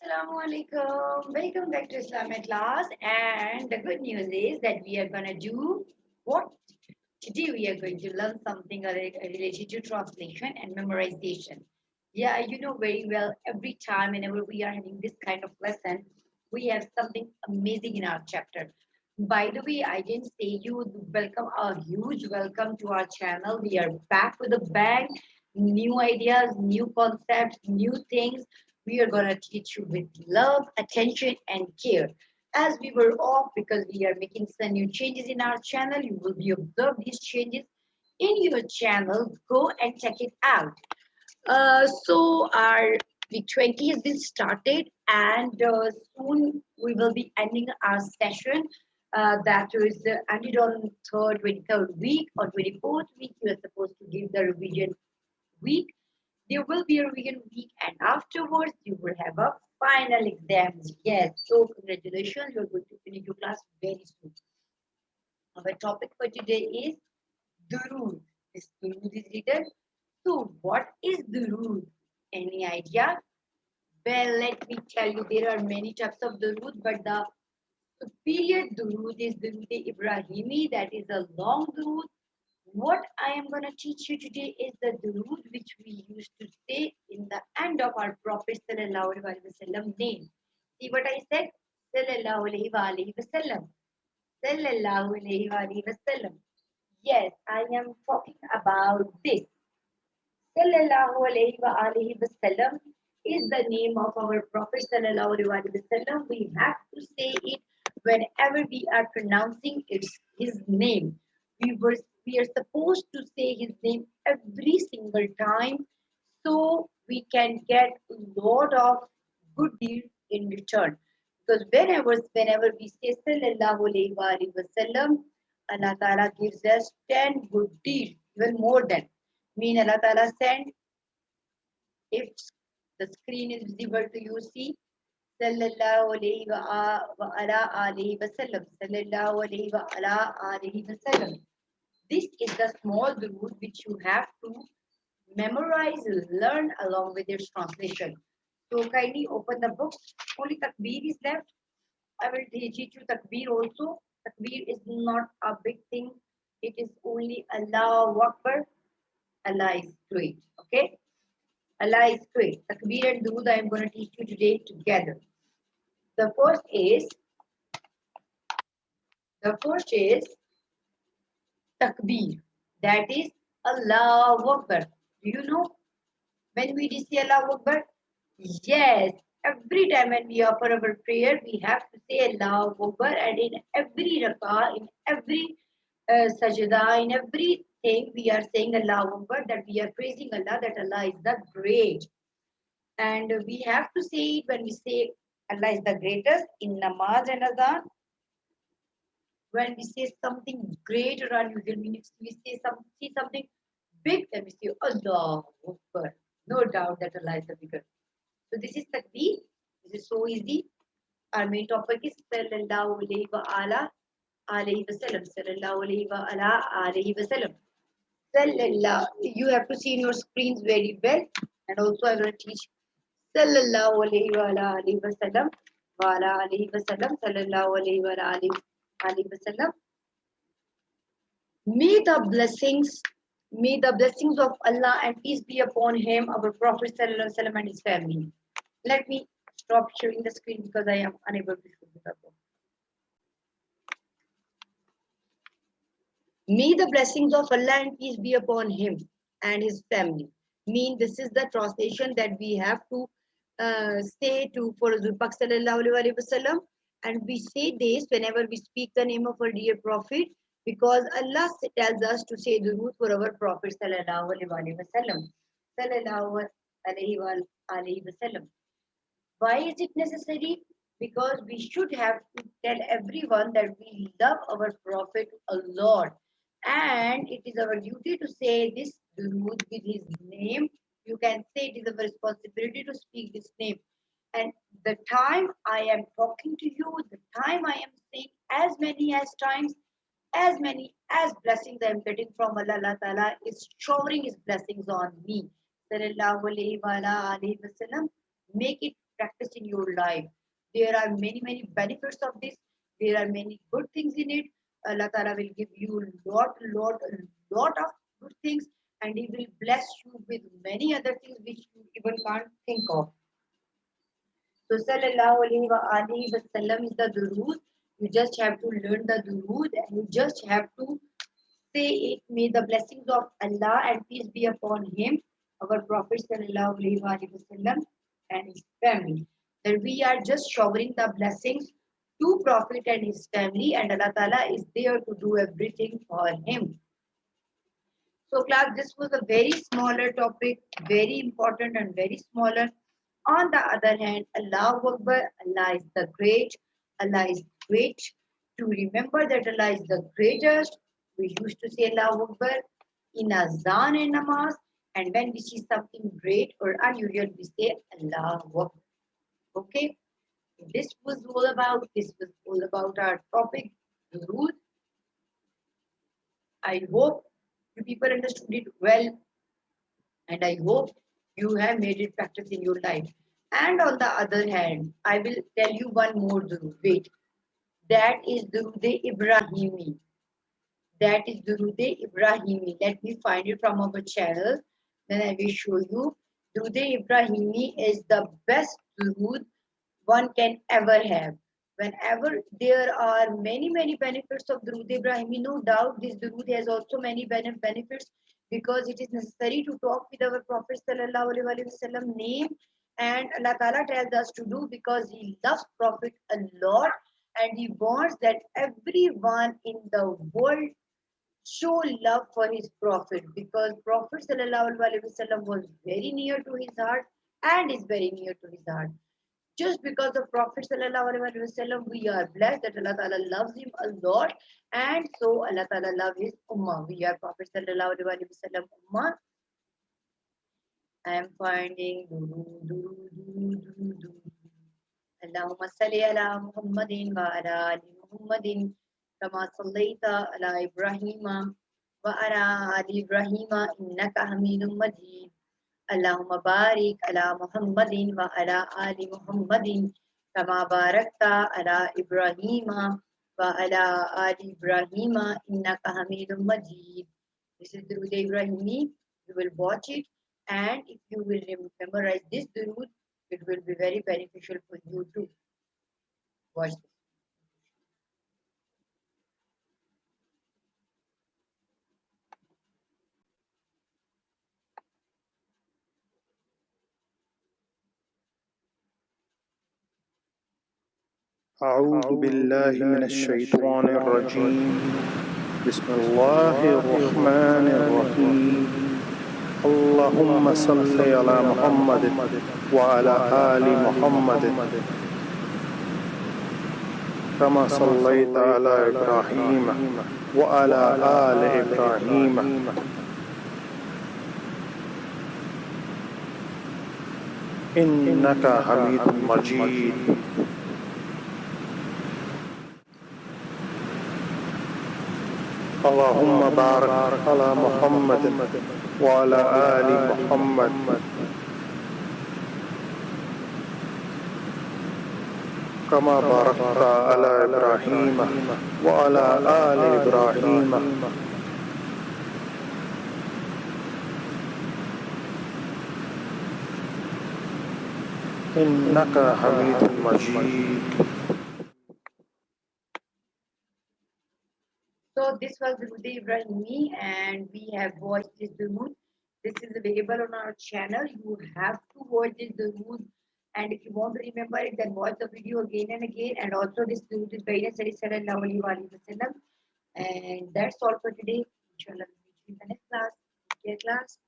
Assalamu alaikum. Welcome back to Islamiyat class. And the good news is that we are going to do what? Today we are going to learn something related to translation and memorization. Yeah, you know very well, every time, whenever we are having this kind of lesson, we have something amazing in our chapter. By the way, I didn't say you welcome, a huge welcome to our channel. We are back with a bang, new ideas, new concepts, new things. We are going to teach you with love, attention, and care. As we were off because we are making some new changes in our channel, you will be observe these changes in your channel. Go and check it out. So our week 20 has been started, and soon we will be ending our session. That is ended on 23rd week or 24th week. You are supposed to give the revision week. There will be a revision week, and afterwards you will have a final exams. Yes, so congratulations, you're going to finish your class very soon. Our topic for today is Durood. This Durood is written. So, what is Durood? Any idea? Well, let me tell you, there are many types of Durood, but the superior Durood is Durood Ibrahimi, that is a long Durood. What I am going to teach you today is the Durood which we used to say in the end of our Prophet Sallallahu Alaihi Wasallam name. See what I said? Sallallahu Alaihi Wasallam. Sallallahu Alaihi Wasallam. Yes, I am talking about this. Sallallahu Alaihi Wasallam is the name of our Prophet Sallallahu Alaihi Wasallam. We have to say it whenever we are pronouncing his name. We were we are supposed to say his name every single time so we can get a lot of good deeds in return. Because whenever we say Sallallahu Alaihi Wasallam, Allah Ta'ala gives us 10 good deeds, even more than. Mean Allah Ta'ala sent, if the screen is visible to you, see Sallallahu Alaihi wa ala alihi Wasallam. Sallallahu Alaihi wa ala alihi Wasallam. This is the small durood which you have to memorize, learn along with its translation. So kindly open the book. Only Takbeer is left. I will teach you Takbeer also. Takbeer is not a big thing. It is only Allahu Akbar. Allah is great. Okay? Allah is great. Takbeer and Durood I am going to teach you today together. The first is the first is Takbeer. That is Allahu Akbar. Do you know when we say Allahu Akbar? Yes. Every time when we offer our prayer, we have to say Allahu Akbar, and in every rakah, in every sajda, in everything, we are saying Allahu Akbar, that we are praising Allah, that Allah is the great. And we have to say it when we say Allah is the greatest in namaz and azan. When we say something great or unusual, means we see something big, then we say Allah Akbar. No doubt that Allah is the bigger. So this is takbir. This is so easy. Our main topic is Sallallahu Alaihi wa ala Alaihi Wasallam. Sallallahu Alaihi wa ala Alaihi Wasallam. Sallallahu. You have to see in your screens very well. And also I will teach Sallallahu Alaihi wa ala Alaihi Wasallam. Wa ala Alaihi Wasallam. Sallallahu Alaihi wa ala Alaihi Wasallam. May the blessings of Allah and peace be upon him, our Prophet Sallallahu Alaihi Wasallam and his family. Let me stop sharing the screen because I am unable to show the book. May the blessings of Allah and peace be upon him and his family. Mean this is the translation that we have to say to for Zulpak Sallallahu Alaihi Wasallam, and we say this whenever we speak the name of our dear Prophet, because Allah tells us to say the root for our Prophet Sallallahu Alaihi Wasallam. Sallallahu Alaihi Wasallam. Why is it necessary? Because we should have to tell everyone that we love our Prophet a lot. And it is our duty to say this durood with his name. You can say it is our responsibility to speak this name. And the time I am talking to you, the time I am saying as many as times, as many as blessings I am getting from Allah, Allah Ta'ala is showering his blessings on me. Sallallahu Alaihi Wasallam. Make it practice in your life. There are many benefits of this. There are many good things in it. Allah Ta'ala will give you lot of good things, and He will bless you with many other things which you even can't think of. So sallallahu alayhi wa alihi wa sallam is the durood. You just have to learn the durood and you just have to say it. May the blessings of Allah and peace be upon him, our Prophet sallallahu alayhi wa alihi wa sallam, and his family. That we are just showering the blessings to Prophet and his family, and Allah Ta'ala is there to do everything for him. So, class, this was a very smaller topic, very important and very smaller. On the other hand, Allahu Akbar, Allah is the great, Allah is great. To remember that Allah is the greatest, we used to say Allahu Akbar in Azan and Namaz, and when we see something great or unusual, we say Allahu Akbar. Okay, this was all about our topic, Durood. I hope you people understood it well, and I hope you have made it practice in your life. And on the other hand, I will tell you one more durood. Wait, that is Durood Ibrahimi. That is Durood Ibrahimi. Let me find it from our channel. Then I will show you. Durood Ibrahimi is the best durood one can ever have. Whenever there are many benefits of Durood Ibrahimi, no doubt this Durood has also many benefits because it is necessary to talk with our Prophet Sallallahu Alaihi Wasallam name, and Allah Ta'ala tells us to do because He loves Prophet a lot and He wants that everyone in the world show love for his Prophet, because Prophet Sallallahu Alaihi Wasallam was very near to his heart and is very near to his heart. Just because of Prophet Sallallahu Alaihi Wasallam, we are blessed that Allah Ta'ala loves him a lot, and so Allah Ta'ala loves his Ummah. We are Prophet Sallallahu Alaihi Wasallam Ummah. I am finding Allahumma salli ala Muhammadin wa ala ali Muhammadin kama sallaita ala Ibrahim wa ala ali Ibrahim innaka Hamidum Majid. Allahumma barik ala Muhammadin wa ala ali Muhammadin kama barakta ala Ibrahim wa ala ali Ibrahim innaka Hamidum Majid. This is Durood Ibrahimi. You will watch it, and if you will memorize this durood, it will be very beneficial for you too. Watch this. أعوذ بالله من الشيطان الرجيم. بسم الله الرحمن الرحيم. اللهم صل على محمد وعلى آل محمد كما صليت على إبراهيم وعلى آل إبراهيم إنك حميد مجيد. اللهم بارك على محمد وعلى آل محمد كما باركت على إبراهيم وعلى آل إبراهيم إنك حميد مجيد. So this was Durood Ibrahimi, and we have watched this durood. This is available on our channel. You have to watch this durood, and if you want to remember it, then watch the video again and again. And also, this durood is very necessary. Sallallahu Alaihi Wasallam. And that's all for today. Inshallah, we'll meet you in the next class. Take care, class.